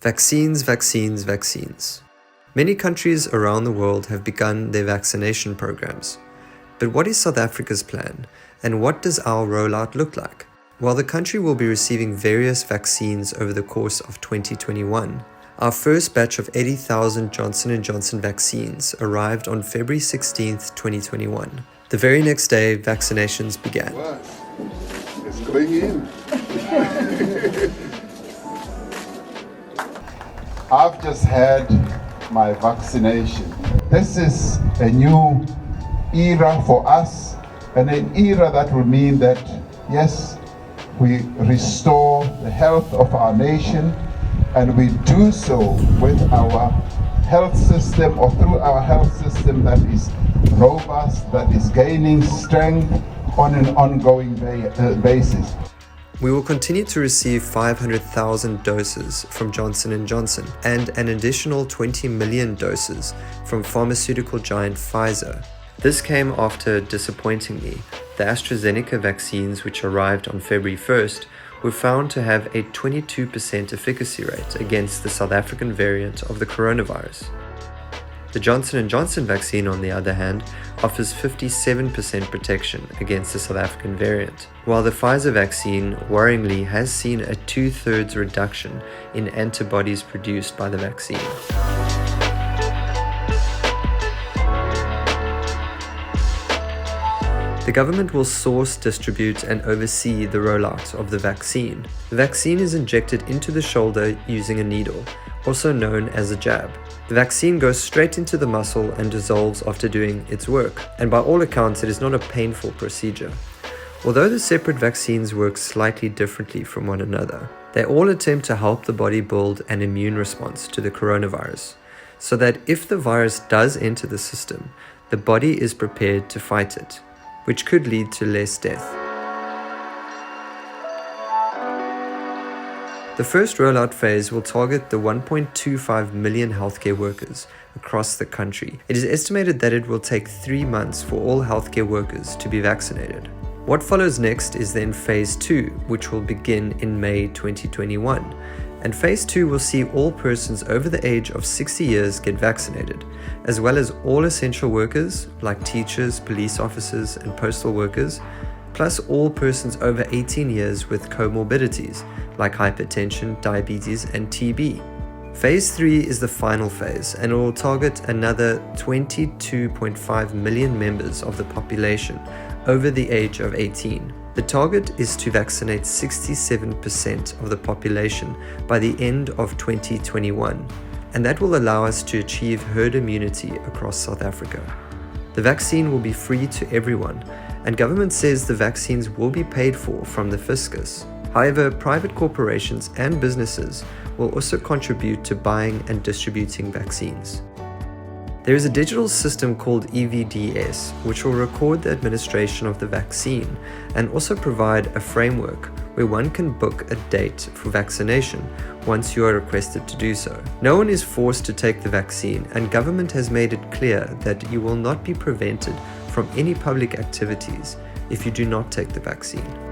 Vaccines, vaccines, vaccines. Many countries around the world have begun their vaccination programs. But what is South Africa's plan, and what does our rollout look like? While the country will be receiving various vaccines over the course of 2021, our first batch of 80,000 Johnson & Johnson vaccines arrived on February 16th, 2021. The very next day, vaccinations began. It's going in. I've just had my vaccination. This is a new era for us, and an era that will mean that, yes, we restore the health of our nation, and we do so with our health system, or through our health system that is robust, that is gaining strength on an ongoing basis. We will continue to receive 500,000 doses from Johnson & Johnson and an additional 20 million doses from pharmaceutical giant Pfizer. This came after, disappointingly, the AstraZeneca vaccines, which arrived on February 1st, were found to have a 22% efficacy rate against the South African variant of the coronavirus. The Johnson & Johnson vaccine, on the other hand, offers 57% protection against the South African variant, while the Pfizer vaccine, worryingly, has seen a 2/3 reduction in antibodies produced by the vaccine. The government will source, distribute, and oversee the rollout of the vaccine. The vaccine is injected into the shoulder using a needle, also known as a jab. The vaccine goes straight into the muscle and dissolves after doing its work, and by all accounts it is not a painful procedure. Although the separate vaccines work slightly differently from one another, they all attempt to help the body build an immune response to the coronavirus, so that if the virus does enter the system, the body is prepared to fight it, which could lead to less death. The first rollout phase will target the 1.25 million healthcare workers across the country. It is estimated that it will take 3 months for all healthcare workers to be vaccinated. What follows next is then Phase 2, which will begin in May 2021. And Phase 2 will see all persons over the age of 60 years get vaccinated, as well as all essential workers like teachers, police officers, and postal workers, plus all persons over 18 years with comorbidities like hypertension, diabetes, and TB. Phase 3 is the final phase, and it will target another 22.5 million members of the population over the age of 18. The target is to vaccinate 67% of the population by the end of 2021, and that will allow us to achieve herd immunity across South Africa. The vaccine will be free to everyone, and government says the vaccines will be paid for from the fiscus. However, private corporations and businesses will also contribute to buying and distributing vaccines. There is a digital system called EVDS, which will record the administration of the vaccine and also provide a framework where one can book a date for vaccination once you are requested to do so. No one is forced to take the vaccine, and government has made it clear that you will not be prevented from any public activities if you do not take the vaccine.